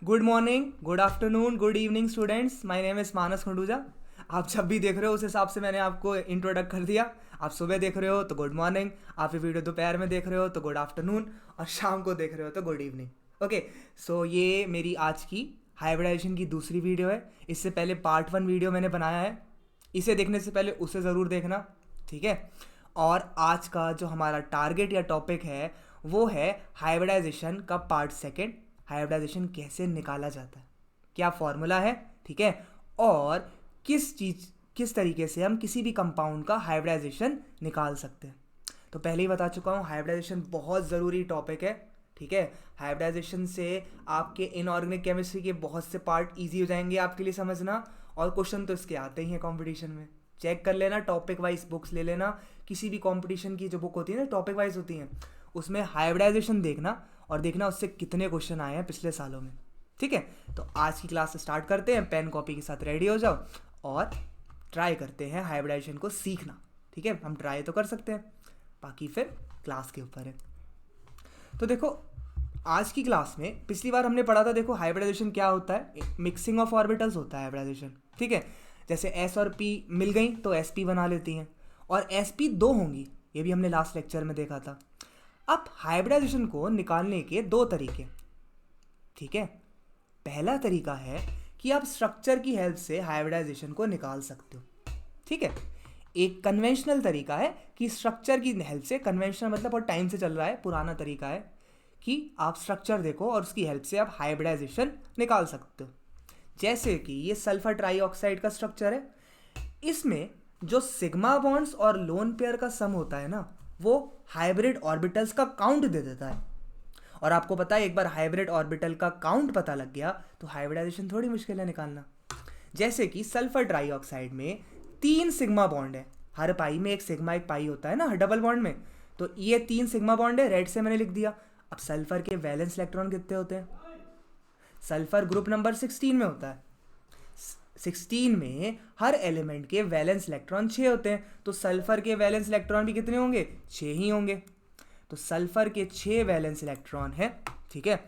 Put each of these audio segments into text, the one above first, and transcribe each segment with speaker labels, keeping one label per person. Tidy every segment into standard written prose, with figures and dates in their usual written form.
Speaker 1: Good morning, good afternoon, good evening students. My name is Manas Khanduja. आप जब भी देख रहे हो उस हिसाब से मैंने आपको इंट्रोडक्ट कर दिया। आप सुबह देख रहे हो तो गुड मॉर्निंग, आप ये वीडियो दोपहर में देख रहे हो तो गुड आफ्टरनून, और शाम को देख रहे हो तो गुड इवनिंग। ओके, सो ये मेरी आज की हाइब्रिडाइजेशन की दूसरी वीडियो है। इससे पहले पार्ट 1 वीडियो मैंने बनाया है, इसे देखने से पहले उसे ज़रूर देखना, ठीक है। और आज का जो हमारा टारगेट या टॉपिक है वो है हाइब्रिडाइजेशन का पार्ट 2। हाइब्रिडाइजेशन कैसे निकाला जाता है, क्या फॉर्मूला है, ठीक है, और किस तरीके से हम किसी भी कंपाउंड का हाइब्रिडाइजेशन निकाल सकते हैं। तो पहले ही बता चुका हूँ, हाइब्रिडाइजेशन बहुत ज़रूरी टॉपिक है, ठीक है। हाइब्रिडाइजेशन से आपके इनऑर्गेनिक केमिस्ट्री के बहुत से पार्ट इजी हो जाएंगे आपके लिए समझना, और क्वेश्चन तो इसके आते ही हैं कंपटीशन में। चेक कर लेना, टॉपिक वाइज बुक्स ले लेना, किसी भी कंपटीशन की जो बुक होती है ना टॉपिक वाइज होती हैं, उसमें हाइब्रिडाइजेशन देखना और देखना उससे कितने क्वेश्चन आए हैं पिछले सालों में, ठीक है। तो आज की क्लास स्टार्ट करते हैं, पेन कॉपी के साथ रेडी हो जाओ और ट्राई करते हैं हाइब्रिडाइजेशन को सीखना, ठीक है। हम ट्राई तो कर सकते हैं, बाकी फिर क्लास के ऊपर है। तो देखो, आज की क्लास में पिछली बार हमने पढ़ा था, देखो हाइब्रिडाइजेशन क्या होता है, मिक्सिंग ऑफ ऑर्बिटल्स होता है हाइब्रिडाइजेशन, ठीक है। जैसे एस और पी मिल गई तो एस पी बना लेती हैं, और एस पी 2 होंगी, ये भी हमने लास्ट लेक्चर में देखा था। अब हाइब्रिडाइजेशन को निकालने के 2 तरीके, ठीक है। पहला तरीका है कि आप स्ट्रक्चर की हेल्प से हाइब्रिडाइजेशन को निकाल सकते हो, ठीक है। एक कन्वेंशनल तरीका है कि स्ट्रक्चर की हेल्प से, कन्वेंशनल मतलब बहुत टाइम से चल रहा है, पुराना तरीका है कि आप स्ट्रक्चर देखो और उसकी हेल्प से आप हाइब्रिडाइजेशन निकाल सकते हो। जैसे कि ये सल्फर ट्राईऑक्साइड का स्ट्रक्चर है, इसमें जो सिग्मा बॉन्ड्स और लोन पेयर का सम होता है ना, वो हाइब्रिड ऑर्बिटल्स का काउंट दे देता है। और आपको पता है, एक बार हाइब्रिड ऑर्बिटल का काउंट पता लग गया तो हाइब्रिडाइजेशन थोड़ी मुश्किल है निकालना। जैसे कि सल्फर ट्राईऑक्साइड में 3 सिग्मा बॉन्ड है, हर पाई में एक सिग्मा एक पाई होता है ना डबल बॉन्ड में, तो ये 3 सिग्मा बॉन्ड है, रेड से मैंने लिख दिया। अब सल्फर के वैलेंस इलेक्ट्रॉन कितने होते हैं? सल्फर ग्रुप नंबर 16 में होता है। 16 में हर एलिमेंट के वैलेंस इलेक्ट्रॉन 6 होते हैं, तो सल्फर के वैलेंस इलेक्ट्रॉन भी कितने होंगे? 6 ही होंगे। तो सल्फर के 6 वैलेंस इलेक्ट्रॉन है, ठीक है।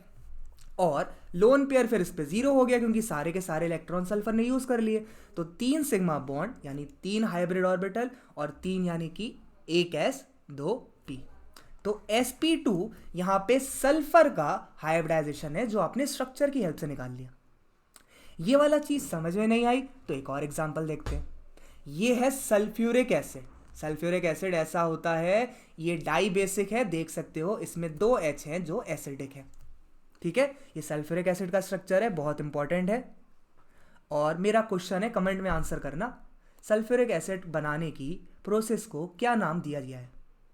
Speaker 1: और लोन पेयर फिर इस पे 0 हो गया, क्योंकि सारे के सारे इलेक्ट्रॉन सल्फर ने यूज कर लिए। तो 3 सिग्मा बॉन्ड यानी 3 हाइब्रिड ऑर्बिटल, और 3 यानी कि 1 s 2 p। तो sp2 यहां पे सल्फर का हाइब्रिडाइजेशन है, जो आपने स्ट्रक्चर की हेल्प से निकाल लिया। ये वाला चीज समझ में नहीं आई तो एक और एग्जांपल देखते हैं। ये है सल्फ्यूरिक एसिड। सल्फ्यूरिक एसिड ऐसा होता है, ये डाई बेसिक है, देख सकते हो इसमें 2 H हैं जो एसिडिक है, ठीक है। ये सल्फ्यूरिक एसिड का स्ट्रक्चर है, बहुत इंपॉर्टेंट है। और मेरा क्वेश्चन है, कमेंट में आंसर करना, सल्फ्यूरिक एसिड बनाने की प्रोसेस को क्या नाम दिया गया है?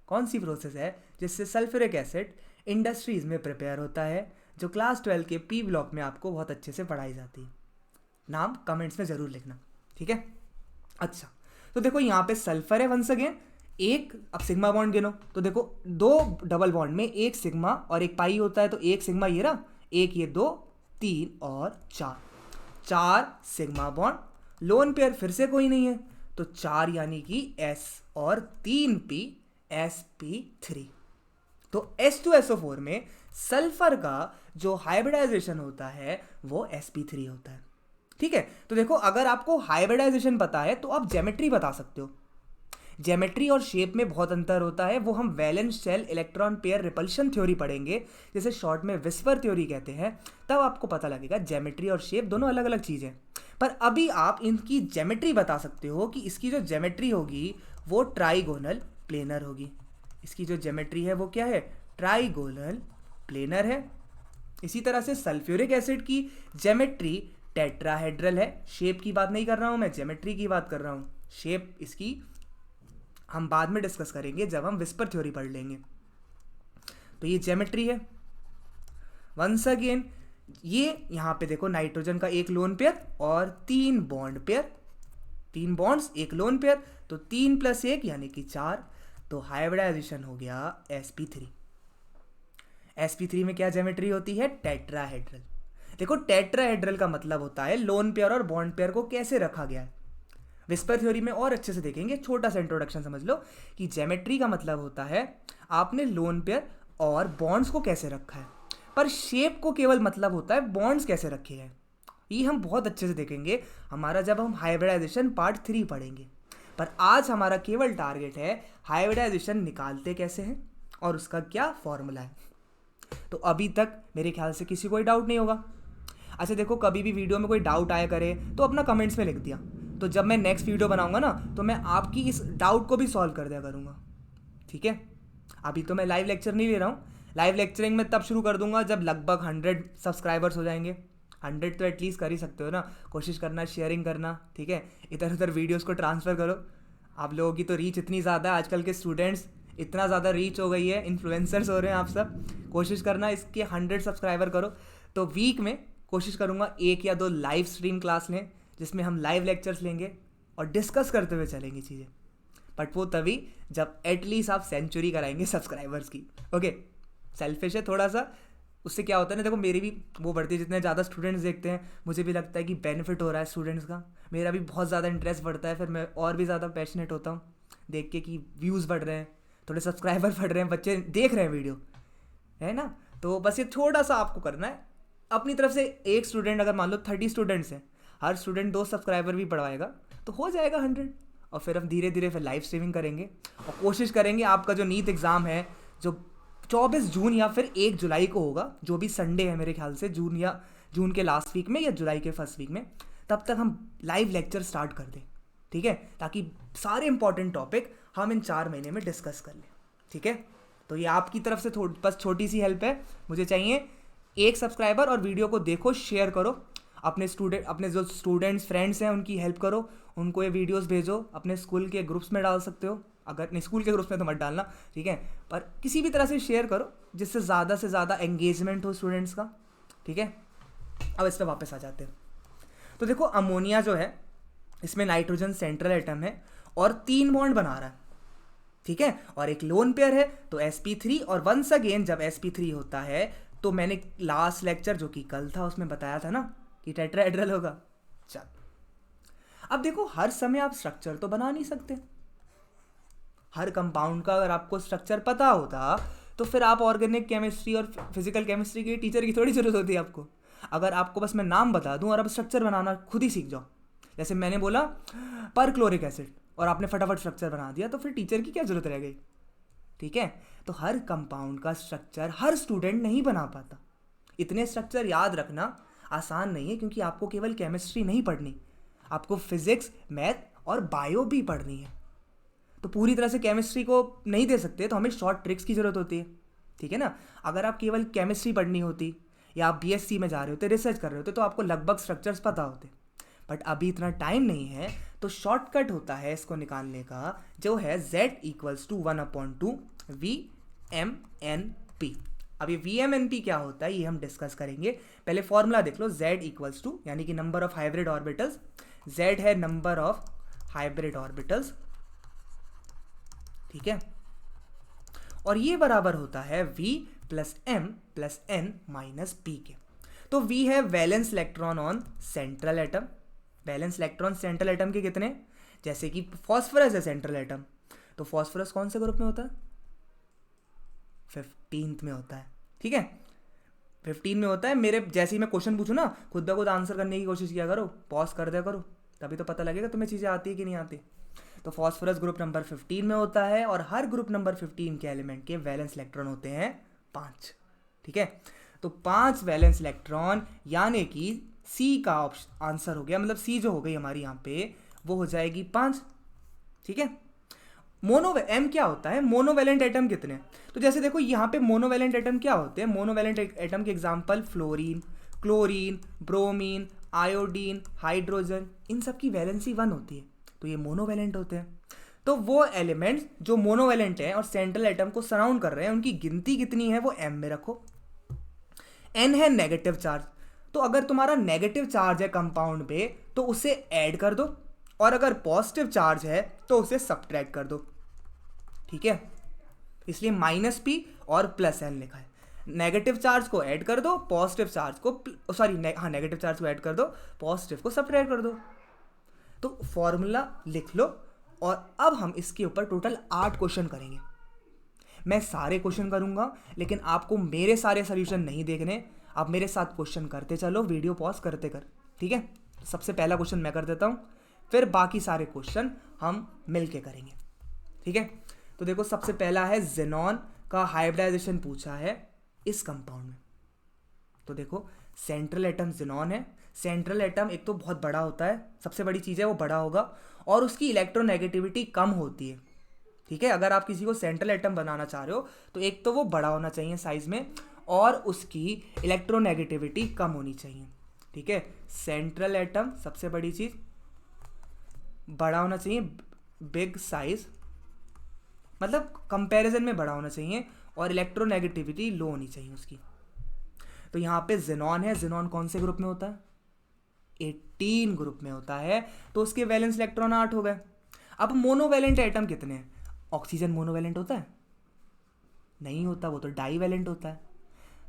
Speaker 1: कौन सी प्रोसेस है जिससे सल्फ्यूरिक एसिड इंडस्ट्रीज में प्रिपेयर होता है, जो क्लास 12 के पी ब्लॉक में आपको बहुत अच्छे से पढ़ाई जाती है? नाम कमेंट्स में ज़रूर लिखना, ठीक है। अच्छा, तो देखो यहाँ पे सल्फर है वंस अगेन, एक, अब सिग्मा बॉन्ड गिनो तो देखो 2 डबल बॉन्ड में एक सिग्मा और एक पाई होता है, तो एक सिग्मा ये रहा, एक ये 2, 3 और 4 सिग्मा बॉन्ड। लोन पेयर फिर से कोई नहीं है, तो 4 यानी कि S और 3 P, sp3। तो H2SO4 में सल्फर का जो हाइब्रिडाइजेशन होता है वो sp3 होता है, ठीक है। तो देखो, अगर आपको हाइब्रिडाइजेशन पता है तो आप ज्योमेट्री बता सकते हो। ज्योमेट्री और शेप में बहुत अंतर होता है, वो हम valence shell electron pair repulsion theory पढ़ेंगे, जिसे शॉर्ट में विस्पर थ्योरी कहते हैं, तब आपको पता लगेगा ज्योमेट्री और शेप दोनों अलग अलग चीज़ें। पर अभी आप इनकी ज्योमेट्री बता सकते हो कि इसकी जो ज्योमेट्री होगी वो ट्राइगोनल प्लेनर होगी। इसकी जो ज्योमेट्री है वो क्या है? ट्राइगोनल प्लेनर है। इसी तरह से सल्फ्यूरिक एसिड की ज्योमेट्री टेट्राहेड्रल है। शेप की बात नहीं कर रहा हूं मैं, ज्योमेट्री की बात कर रहा हूं। शेप इसकी हम बाद में डिस्कस करेंगे जब हम विस्पर थ्योरी पढ़ लेंगे। तो ये ज्योमेट्री है। वंस अगेन, ये यहां पे देखो नाइट्रोजन का एक लोन पेयर और 3 बॉन्ड पेयर, 3 बॉन्ड्स एक लोन पेयर, तो 3 + 1 यानी कि 4। तो हाइब्रिडाइजेशन हो गया sp3। sp3 में क्या ज्योमेट्री होती है? टेट्राहेड्रल। देखो, टेट्राहेड्रल का मतलब होता है लोन पेयर और बॉन्ड पेयर को कैसे रखा गया है। विस्पर थ्योरी में और अच्छे से देखेंगे, छोटा सा इंट्रोडक्शन समझ लो कि ज्योमेट्री का मतलब होता है आपने लोन पेयर और बॉन्ड्स को कैसे रखा है। पर शेप को केवल मतलब होता है बॉन्ड्स कैसे रखे हैं, ये हम बहुत अच्छे से देखेंगे हमारा जब हम हाइब्रिडाइजेशन पार्ट 3 पढ़ेंगे। पर आज हमारा केवल टारगेट है हाइब्रिडाइजेशन निकालते कैसे हैं और उसका क्या फॉर्मूला है। तो अभी तक मेरे ख्याल से किसी को डाउट नहीं होगा। अच्छा देखो, कभी भी वीडियो में कोई डाउट आया करे तो अपना कमेंट्स में लिख दिया, तो जब मैं नेक्स्ट वीडियो बनाऊंगा ना तो मैं आपकी इस डाउट को भी सॉल्व कर दिया करूँगा, ठीक है। अभी तो मैं लाइव लेक्चर नहीं ले रहा हूँ, लाइव लेक्चरिंग में तब शुरू कर दूंगा जब लगभग 100 सब्सक्राइबर्स हो जाएंगे। 100 तो एटलीस्ट कर ही सकते हो ना, कोशिश करना, शेयरिंग करना, ठीक है। इधर उधर वीडियोस को ट्रांसफ़र करो। आप लोगों की तो रीच इतनी ज़्यादा है, आजकल के स्टूडेंट्स इतना ज़्यादा रीच हो गई है, इन्फ्लुएंसर्स हो रहे हैं आप सब। कोशिश करना इसके 100 सब्सक्राइबर करो। तो वीक में कोशिश करूँगा 1 या 2 लाइव स्ट्रीम क्लास लें जिसमें हम लाइव लेक्चर्स लेंगे और डिस्कस करते हुए चलेंगी चीज़ें। बट वो तभी जब एटलीस्ट आप सेंचुरी कराएंगे सब्सक्राइबर्स की। ओके, सेल्फिश है थोड़ा सा, उससे क्या होता है ना, देखो मेरी भी वो बढ़ती है, जितने ज़्यादा स्टूडेंट्स देखते हैं मुझे भी लगता है कि बेनिफिट हो रहा है स्टूडेंट्स का, मेरा भी बहुत ज़्यादा इंटरेस्ट बढ़ता है, फिर मैं और भी ज़्यादा पैशनेट होता हूँ देख के कि व्यूज़ बढ़ रहे हैं, थोड़े सब्सक्राइबर बढ़ रहे हैं, बच्चे देख रहे हैं वीडियो, है ना। तो बस ये थोड़ा सा आपको करना है अपनी तरफ से। एक स्टूडेंट अगर मान लो 30 स्टूडेंट्स हैं, हर स्टूडेंट 2 सब्सक्राइबर भी बढ़वाएगा तो हो जाएगा 100। और फिर हम धीरे धीरे फिर लाइव स्ट्रीमिंग करेंगे और कोशिश करेंगे आपका जो नीट एग्ज़ाम है जो 24 जून या फिर 1 जुलाई को होगा, जो भी संडे है मेरे ख्याल से, जून के लास्ट वीक में या जुलाई के फर्स्ट वीक में, तब तक हम लाइव लेक्चर स्टार्ट कर दें, ठीक है, ताकि सारे इंपॉर्टेंट टॉपिक हम इन 4 महीने में डिस्कस कर लें, ठीक है। तो ये आपकी तरफ से बस छोटी सी हेल्प है, मुझे चाहिए 1 सब्सक्राइबर, और वीडियो को देखो, शेयर करो, अपने जो स्टूडेंट्स फ्रेंड्स हैं उनकी हेल्प करो, उनको ये वीडियोस भेजो, अपने स्कूल के ग्रुप्स में डाल सकते हो, अगर नहीं स्कूल के ग्रुप्स में तो मत डालना, ठीक है, पर किसी भी तरह से शेयर करो जिससे ज़्यादा से ज़्यादा एंगेजमेंट हो स्टूडेंट्स का, ठीक है। अब इस पर वापस आ जाते हैं। तो देखो अमोनिया जो है इसमें नाइट्रोजन सेंट्रल एटम है और 3 बॉन्ड बना रहा है, ठीक है, और एक लोन पेयर है तो sp3। और वंस अगेन जब sp3 होता है तो मैंने लास्ट लेक्चर जो कि कल था उसमें बताया था ना कि टेट्राहेड्रल होगा। चल अब देखो, हर समय आप स्ट्रक्चर तो बना नहीं सकते, हर कंपाउंड का अगर आपको स्ट्रक्चर पता होता तो फिर आप ऑर्गेनिक केमिस्ट्री और फिजिकल केमिस्ट्री के टीचर की थोड़ी ज़रूरत होती है आपको। अगर आपको बस मैं नाम बता दूं और अब स्ट्रक्चर बनाना खुद ही सीख जाओ, जैसे मैंने बोला पर क्लोरिक एसिड और आपने फटाफट स्ट्रक्चर बना दिया, तो फिर टीचर की क्या ज़रूरत रह गई, ठीक है। तो हर कंपाउंड का स्ट्रक्चर हर स्टूडेंट नहीं बना पाता। इतने स्ट्रक्चर याद रखना आसान नहीं है, क्योंकि आपको केवल केमिस्ट्री नहीं पढ़नी, आपको फिजिक्स, मैथ और बायो भी पढ़नी है। तो पूरी तरह से केमिस्ट्री को नहीं दे सकते, तो हमें शॉर्ट ट्रिक्स की ज़रूरत होती है, ठीक है ना। अगर आप केवल केमिस्ट्री पढ़नी होती या आप बीएससी में जा रहे होते, रिसर्च कर रहे होते, तो आपको लगभग स्ट्रक्चर्स पता होते, बट अभी इतना टाइम नहीं है। तो शॉर्टकट होता है इसको निकालने का, जो है z = 1/2 VMNP। अब ये VMNP क्या होता है ये हम डिस्कस करेंगे, पहले फॉर्मूला देख लो। z यानी कि number of hybrid orbitals, z है नंबर ऑफ हाइब्रिड ऑर्बिटल्स, ठीक है, और ये बराबर होता है V + M + N - P के। तो V है valence electron on central atom, valence electron central atom के कितने, जैसे कि फॉस्फोरस है सेंट्रल एटम, तो फॉस्फोरस कौन से ग्रुप में होता है, 15th में होता है, ठीक है, 15 में होता है। मेरे जैसे ही मैं क्वेश्चन पूछूँ ना, खुद ब खुद आंसर करने की कोशिश किया करो, पॉज कर दिया करो, तभी तो पता लगेगा तुम्हें चीज़ें आती है कि नहीं आती। तो फॉस्फोरस ग्रुप नंबर 15 में होता है, और हर ग्रुप नंबर 15 के एलिमेंट के वैलेंस इलेक्ट्रॉन होते हैं 5, ठीक है। तो 5 वैलेंस इलेक्ट्रॉन, यानी कि C का ऑप्शन आंसर हो गया, मतलब C जो हो गई हमारी यहाँ पे वो हो जाएगी 5, ठीक है। M क्या होता है, मोनोवैलेंट एटम कितने, तो जैसे देखो यहाँ पे मोनोवैलेंट एटम क्या होते हैं, मोनोवैलेंट एटम के example fluorine, chlorine, bromine, iodine, hydrogen, इन सब की वैलेंसी 1 होती है, तो ये मोनोवैलेंट होते हैं। तो वो एलिमेंट्स जो मोनोवैलेंट हैं और सेंट्रल एटम को सराउंड कर रहे हैं, उनकी गिनती कितनी है वो M में रखो। N है नेगेटिव चार्ज, तो अगर तुम्हारा नेगेटिव चार्ज है कंपाउंड पे तो उसे ऐड कर दो, और अगर पॉजिटिव चार्ज है तो उसे सब्ट्रैक्ट कर दो, ठीक है। इसलिए -P और +N लिखा है। नेगेटिव चार्ज को ऐड कर दो, पॉजिटिव चार्ज को नेगेटिव चार्ज को ऐड कर दो, पॉजिटिव को सब्ट्रैक्ट कर दो। तो फॉर्मूला लिख लो, और अब हम इसके ऊपर टोटल 8 क्वेश्चन करेंगे। मैं सारे क्वेश्चन करूँगा, लेकिन आपको मेरे सारे सोल्यूशन नहीं देखने, आप मेरे साथ क्वेश्चन करते चलो, वीडियो पॉज करते कर, ठीक है। सबसे पहला क्वेश्चन मैं कर देता हूँ, फिर बाकी सारे क्वेश्चन हम मिल के करेंगे, ठीक है। तो देखो सबसे पहला है ज़ेनॉन का हाइब्रिडाइजेशन पूछा है इस कंपाउंड में। तो देखो सेंट्रल एटम ज़ेनॉन है। सेंट्रल एटम एक तो बहुत बड़ा होता है, सबसे बड़ी चीज़ है वो बड़ा होगा, और उसकी इलेक्ट्रोनेगेटिविटी कम होती है, ठीक है। अगर आप किसी को सेंट्रल एटम बनाना चाह रहे हो तो एक तो वो बड़ा होना चाहिए साइज में, और उसकी इलेक्ट्रोनेगेटिविटी कम होनी चाहिए, ठीक है। सेंट्रल एटम सबसे बड़ी चीज़, बड़ा होना चाहिए, बिग साइज, मतलब कंपैरिजन में बड़ा होना चाहिए, और इलेक्ट्रोनेगेटिविटी लो होनी चाहिए उसकी। तो यहाँ पे ज़ेनॉन है, ज़ेनॉन कौन से ग्रुप में होता है? 18 ग्रुप में होता है, तो उसके वैलेंस इलेक्ट्रॉन 8 हो गए। अब मोनोवैलेंट एटम कितने हैं? ऑक्सीजन मोनोवैलेंट होता है? नहीं होता, वो तो डाईवैलेंट होता है।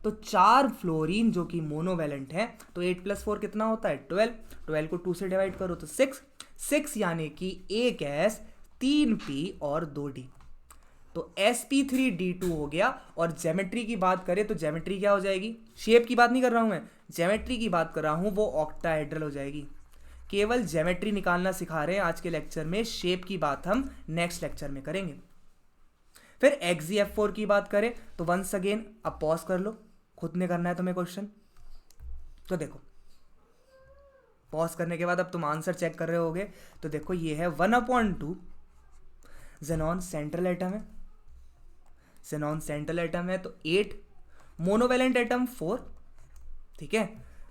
Speaker 1: तो 4 फ्लोरीन जो कि मोनोवैलेंट है, तो 8 + 4 कितना होता है? 12। 12 को 2 से डिवाइड करो तो 6 यानी कि एक S 3P और 2D, तो sp3d2 हो गया। और ज्योमेट्री की बात करें तो ज्योमेट्री क्या हो जाएगी? शेप की बात नहीं कर रहा हूं मैं, ज्योमेट्री की बात कर रहा हूं, वो ऑक्टाहेड्रल हो जाएगी। केवल ज्योमेट्री निकालना सिखा रहे हैं आज के लेक्चर में, शेप की बात हम नेक्स्ट लेक्चर में करेंगे। फिर XeF4 की बात करें तो वंस अगेन, अब पॉज कर लो, खुद ने करना है तुम्हें क्वेश्चन। तो देखो पॉज करने के बाद अब तुम आंसर चेक कर रहे होगे, तो देखो ये है 1/2। ज़ेनॉन सेंट्रल एटम है, ज़ेनॉन सेंट्रल एटम है, तो 8, मोनोवैलेंट एटम 4, ठीक है।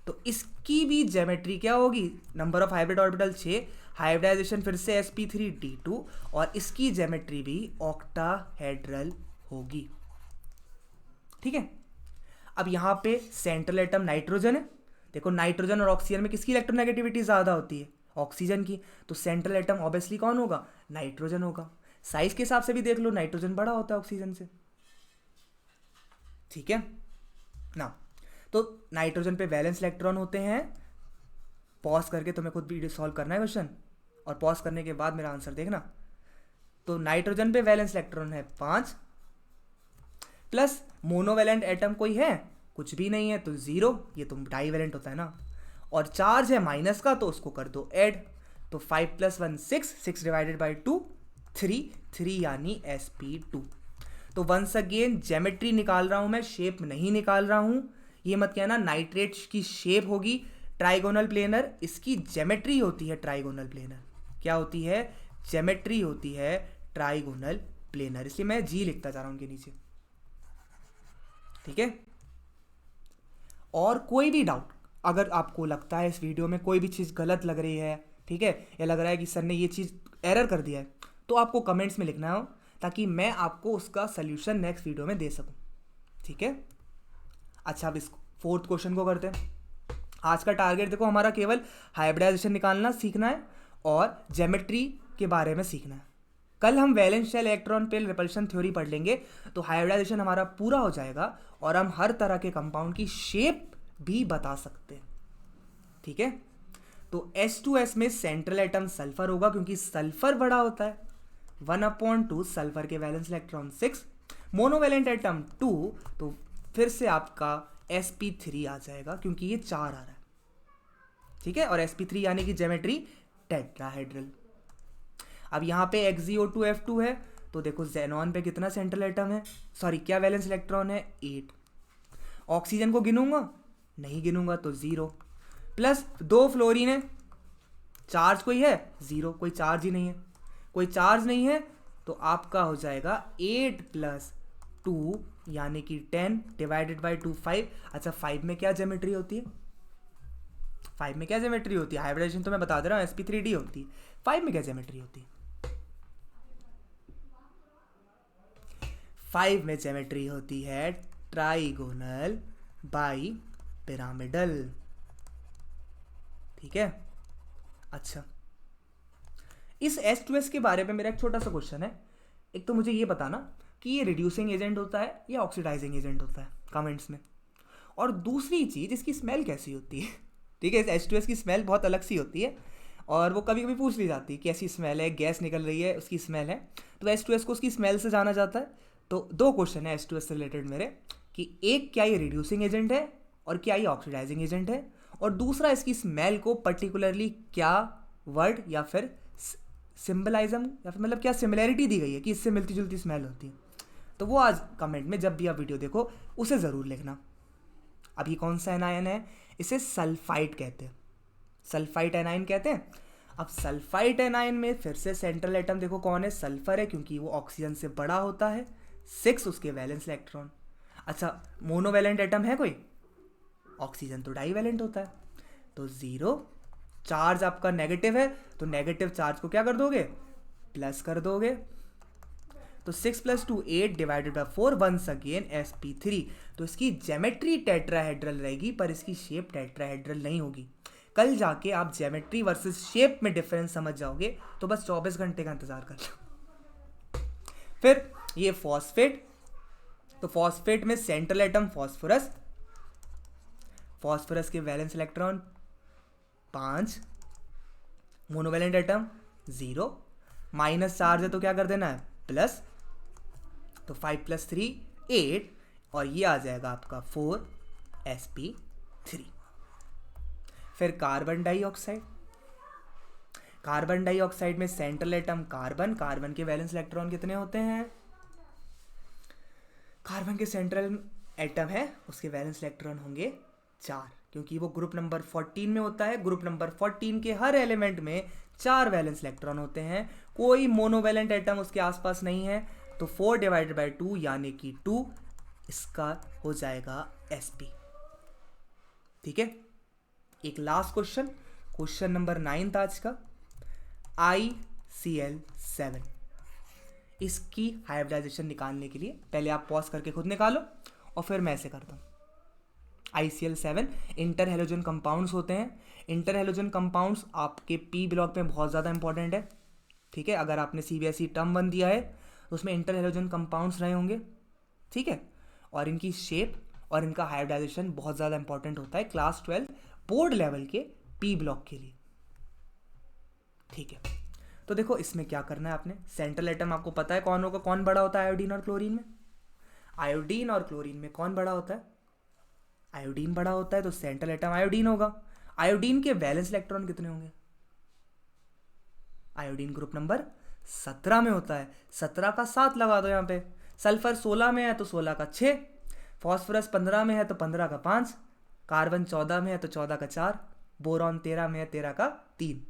Speaker 1: तो इसकी भी ज्योमेट्री क्या होगी? Number of hybrid orbital 6, hybridisation फिर से sp3d2, और इसकी ज्योमेट्री भी ऑक्टाहेड्रल होगी, ठीक है। अब यहाँ पे सेंट्रल एटम नाइट्रोजन है। देखो नाइट्रोजन और ऑक्सीजन में किसकी इलेक्ट्रोनेगेटिविटी ज़्यादा होती है? ऑक्सीजन की। तो सेंट्रल एटम ऑब्वियसली कौन होगा? नाइट्रोजन होगा। साइज के हिसाब से भी देख लो, नाइट्रोजन बड़ा होता है ऑक्सीजन से, ठीक है ना। तो नाइट्रोजन पे वैलेंस इलेक्ट्रॉन होते हैं। पॉज करके तुम्हें खुद वीडियो सॉल्व करना है क्वेश्चन, और पॉज करने के बाद मेरा आंसर देखना। तो नाइट्रोजन पे वैलेंस इलेक्ट्रॉन है 5, प्लस मोनोवैलेंट एटम कोई है? कुछ भी नहीं है, तो 0, ये तो डाईवैलेंट होता है ना। और चार्ज है माइनस का, तो उसको कर दो ऐड, तो 5 + 1 6 डिवाइडेड बाई 2 3 यानी sp2। तो वंस अगेन ज्योमेट्री निकाल रहा हूं मैं, शेप नहीं निकाल रहा हूं। ये मत कहना नाइट्रेट की शेप होगी ट्राइगोनल प्लेनर, इसकी ज्योमेट्री होती है ट्राइगोनल प्लेनर। क्या होती है? ज्योमेट्री होती है ट्राइगोनल प्लेनर, इसलिए मैं जी लिखता जा रहा हूं उनके नीचे, ठीक है। और कोई भी डाउट, अगर आपको लगता है इस वीडियो में कोई भी चीज़ गलत लग रही है, ठीक है, या लग रहा है कि सर ने ये चीज़ एरर कर दिया है, तो आपको कमेंट्स में लिखना हो, ताकि मैं आपको उसका सल्यूशन नेक्स्ट वीडियो में दे सकूं, ठीक है। अच्छा, अब इस 4th क्वेश्चन को करते हैं। आज का टारगेट देखो हमारा केवल हाइब्रिडाइजेशन निकालना सीखना है और ज्योमेट्री के बारे में सीखना है। कल हम valence shell electron pair repulsion theory पढ़ लेंगे, तो हाइब्रिडाइजेशन हमारा पूरा हो जाएगा, और हम हर तरह के कंपाउंड की शेप भी बता सकते हैं, ठीक है। तो H2S में सेंट्रल एटम सल्फर होगा, क्योंकि सल्फर बड़ा होता है। 1/2 सल्फर के वैलेंस इलेक्ट्रॉन 6, मोनोवैलेंट एटम 2, तो फिर से आपका sp3 आ जाएगा, क्योंकि ये 4 आ रहा है, ठीक है। और sp3 यानी कि ज्योमेट्री टेट्राहेड्रल। अब यहाँ पे XeO2F2 है, तो देखो ज़ेनॉन पे कितना सेंट्रल एटम है, सॉरी क्या वैलेंस इलेक्ट्रॉन है? 8। ऑक्सीजन को गिनूंगा? नहीं गिनूंगा, तो 0, प्लस 2 फ्लोरीन है, चार्ज कोई है? 0, कोई चार्ज ही नहीं है। कोई चार्ज नहीं है, तो आपका हो जाएगा 8 + 2 यानी कि 10 डिवाइडेड बाई 2 5। अच्छा, 5 में क्या ज्योमेट्री होती है? 5 में क्या ज्योमेट्री होती है? हाइब्रिडाइजेशन तो मैं बता दे रहा हूँ, sp3d होती है। 5 में क्या ज्योमेट्री होती है? 5 में ज्योमेट्री होती है ट्राइगोनल बाई पिरामिडल, ठीक है। अच्छा, इस H2S के बारे में मेरा एक छोटा सा क्वेश्चन है। एक तो मुझे ये बताना कि ये रिड्यूसिंग एजेंट होता है या ऑक्सीडाइजिंग एजेंट होता है, कमेंट्स में। और दूसरी चीज़, इसकी स्मेल कैसी होती है, ठीक है। इस H2S की स्मेल बहुत अलग सी होती है, और वो कभी कभी पूछ ली जाती है कि ऐसी स्मेल है, गैस निकल रही है, उसकी स्मेल है। तो H2S को उसकी स्मेल से जाना जाता है, तो दो क्वेश्चन है H2S से रिलेटेड मेरे, कि एक क्या ये रिड्यूसिंग एजेंट है और क्या ये ऑक्सीडाइजिंग एजेंट है, और दूसरा इसकी स्मेल को पर्टिकुलरली क्या वर्ड या फिर सिंबलाइज्म या फिर मतलब क्या सिमिलैरिटी दी गई है कि इससे मिलती जुलती स्मेल होती है। तो वो आज कमेंट में जब भी आप वीडियो देखो उसे ज़रूर लिखना। अब ये कौन सा एनायन है? इसे सल्फाइड कहते हैं, सल्फाइड एनायन कहते हैं। अब सल्फाइड एनायन में फिर से सेंट्रल एटम देखो कौन है? सल्फर है, क्योंकि वो ऑक्सीजन से बड़ा होता है। 6 उसके वैलेंस इलेक्ट्रॉन। अच्छा, मोनोवैलेंट एटम है कोई? ऑक्सीजन तो डाईवैलेंट होता है, तो 0। चार्ज आपका नेगेटिव है, तो नेगेटिव चार्ज को क्या कर दोगे? प्लस कर दोगे। तो 6 + 2 8 divided by 4 once again sp3। तो इसकी ज्योमेट्री टेट्राहेड्रल रहेगी, पर इसकी शेप टेट्राहेड्रल नहीं होगी। कल जाके आप ज्योमेट्री वर्सेस शेप में डिफरेंस समझ जाओगे, तो बस 24 घंटे का इंतजार कर लो। फिर ये फॉस्फेट, तो फॉस्फेट में सेंट्रल एटम फॉस्फोरस, फॉस्फोरस के valence electron 5, monovalent atom 0, minus charge है तो क्या कर देना है? प्लस। तो 5 + 3 8, और ये आ जाएगा आपका 4 sp3। फिर कार्बन डाइऑक्साइड, कार्बन डाइऑक्साइड में सेंट्रल एटम कार्बन, कार्बन के वैलेंस इलेक्ट्रॉन कितने होते हैं? कार्बन के सेंट्रल एटम है, उसके वैलेंस इलेक्ट्रॉन होंगे 4, क्योंकि वो ग्रुप नंबर 14 में होता है। ग्रुप नंबर 14 के हर एलिमेंट में 4 वैलेंस इलेक्ट्रॉन होते हैं, कोई मोनोवैलेंट एटम उसके आसपास नहीं है। तो 4 डिवाइडेड बाय 2 यानी कि 2, इसका हो जाएगा sp। ठीक है, एक लास्ट क्वेश्चन, क्वेश्चन नंबर 9 था आज का, ICl7। इसकी हाइब्रिडाइजेशन निकालने के लिए पहले आप पॉज करके खुद निकालो और फिर मैं ऐसे करता हूँ। ICl7 इंटर हेलोजन कंपाउंड्स होते हैं। इंटर हेलोजन कंपाउंड्स आपके पी ब्लॉक में बहुत ज़्यादा इंपॉर्टेंट है। ठीक है, अगर आपने CBSE टर्म 1 दिया है तो उसमें इंटर हेलोजन कंपाउंड्स रहे होंगे। ठीक है, और इनकी शेप और इनका हाइब्रिडाइजेशन बहुत ज़्यादा इंपॉर्टेंट होता है क्लास 12 बोर्ड लेवल के पी ब्लॉक के लिए। ठीक है, तो देखो इसमें क्या करना है आपने। सेंट्रल एटम आपको पता है कौन होगा, कौन बड़ा होता है आयोडीन और क्लोरीन में? आयोडीन और क्लोरीन में कौन बड़ा होता है? आयोडीन बड़ा होता है, तो सेंट्रल एटम आयोडीन होगा। आयोडीन के वैलेंस इलेक्ट्रॉन कितने होंगे? आयोडीन ग्रुप नंबर 17 में होता है, 17 का 7 लगा दो यहाँ पे। सल्फर 16 में है तो 16 का 6, फॉस्फोरस 15 में है तो 15 का 5, कार्बन 14 में है तो 14 का 4, बोरॉन 13 में है 13 का 3।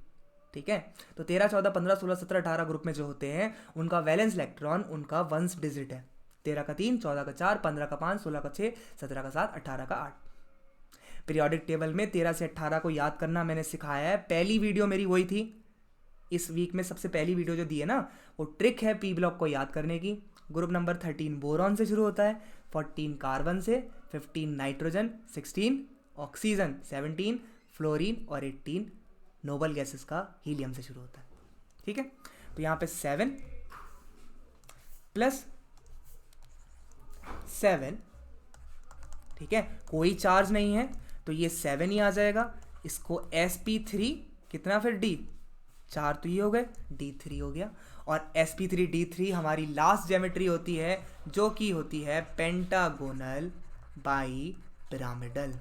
Speaker 1: ठीक है, तो 13 14 15 16 17 18 ग्रुप में जो होते हैं उनका वैलेंस इलेक्ट्रॉन उनका वंस डिजिट है। 13 का 3, 14 का 4, 15 का 5, 16 का 6, 17 का 7, 18 का 8। पीरियोडिक टेबल में 13 से 18 को याद करना मैंने सिखाया है, पहली वीडियो मेरी वही थी। इस वीक में सबसे पहली वीडियो जो दी है ना, वो ट्रिक है पी ब्लॉक को याद करने की। ग्रुप नंबर 13 बोरॉन से शुरू होता है, 14 कार्बन से, 15 नाइट्रोजन, 16 ऑक्सीजन, 17 फ्लोरीन और 18 नोबल गैसेस का हीलियम से शुरू होता है। ठीक है, तो यहाँ पे 7 + 7, ठीक है, कोई चार्ज नहीं है तो ये 7 ही आ जाएगा। इसको sp3 कितना, फिर d 4 तो ये हो गए, d3 हो गया। और sp3 d3 हमारी लास्ट ज्योमेट्री होती है जो कि होती है पेंटागोनल बाई पिरामिडल।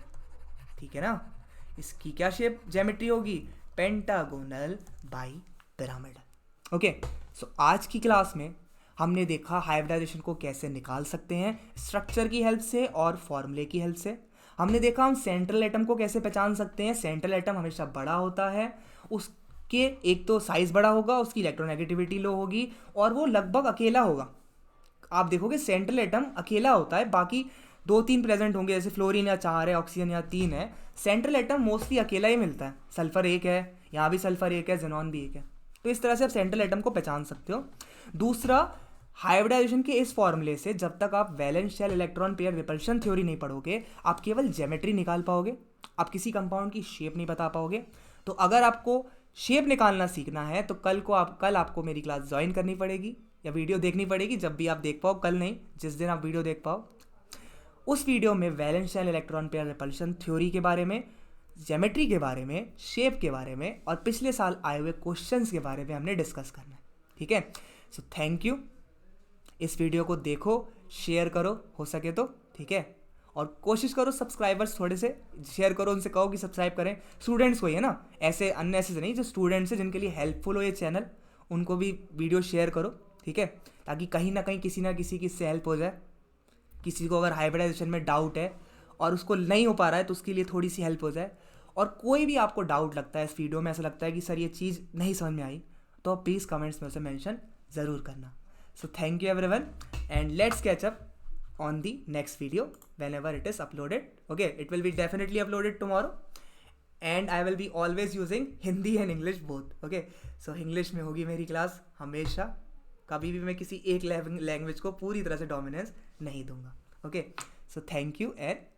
Speaker 1: ठीक है ना, इसकी क्या शेप ज्योमेट्री होगी? Pentagonal bi pyramidal. ओके, सो आज की क्लास में हमने देखा हाइब्रिडाइजेशन को कैसे निकाल सकते हैं, स्ट्रक्चर की हेल्प से और फॉर्मूले की हेल्प से। हमने देखा हम सेंट्रल एटम को कैसे पहचान सकते हैं। सेंट्रल एटम हमेशा बड़ा होता है, उसके एक तो साइज बड़ा होगा, उसकी इलेक्ट्रोनेगेटिविटी लो होगी और वो लगभग अकेला होगा। आप देखोगे सेंट्रल एटम अकेला होता है, बाकी 2-3 प्रेजेंट होंगे, जैसे फ्लोरीन या 4 है, ऑक्सीजन या 3 है। सेंट्रल एटम मोस्टली अकेला ही मिलता है। सल्फर 1 है, यहाँ भी सल्फर 1 है, जेनॉन भी 1 है। तो इस तरह से आप सेंट्रल एटम को पहचान सकते हो। दूसरा, हाइब्रिडाइजेशन के इस फॉर्मूले से जब तक आप valence shell electron pair repulsion theory नहीं पढ़ोगे, आप केवल ज्योमेट्री निकाल पाओगे, आप किसी कंपाउंड की शेप नहीं बता पाओगे। तो अगर आपको शेप निकालना सीखना है तो कल आपको मेरी क्लास ज्वाइन करनी पड़ेगी या वीडियो देखनी पड़ेगी, जब भी आप देख पाओ, कल नहीं, जिस दिन आप वीडियो देख पाओ। उस वीडियो में valence shell electron pair repulsion theory के बारे में, ज्योमेट्री के बारे में, शेप के बारे में और पिछले साल आए हुए क्वेश्चंस के बारे में हमने डिस्कस करना है। ठीक है, सो थैंक यू। इस वीडियो को देखो, शेयर करो हो सके तो, ठीक है। और कोशिश करो सब्सक्राइबर्स थोड़े से शेयर करो, उनसे कहो कि सब्सक्राइब करें। स्टूडेंट्स को ही है ना, ऐसे अननेसेसरी नहीं, जो स्टूडेंट्स हैं जिनके लिए हेल्पफुल हो ये चैनल, उनको भी वीडियो शेयर करो, ठीक है, ताकि कहीं ना कहीं किसी ना किसी की इससे हेल्प हो जाए। किसी को अगर हाइब्रिडाइजेशन में डाउट है और उसको नहीं हो पा रहा है तो उसके लिए थोड़ी सी हेल्प हो जाए। और कोई भी आपको डाउट लगता है इस वीडियो में, ऐसा लगता है कि सर ये चीज़ नहीं समझ में आई, तो आप प्लीज़ कमेंट्स में उसे मेंशन ज़रूर करना। So thank you everyone and let's catch up on the next video whenever it is uploaded. Okay, it will be definitely uploaded tomorrow and I will be always using Hindi and English both. Okay, so English में होगी मेरी class हमेशा, कभी भी मैं किसी एक language को पूरी तरह से डोमिनेंस नहीं दूंगा. Okay, so thank you and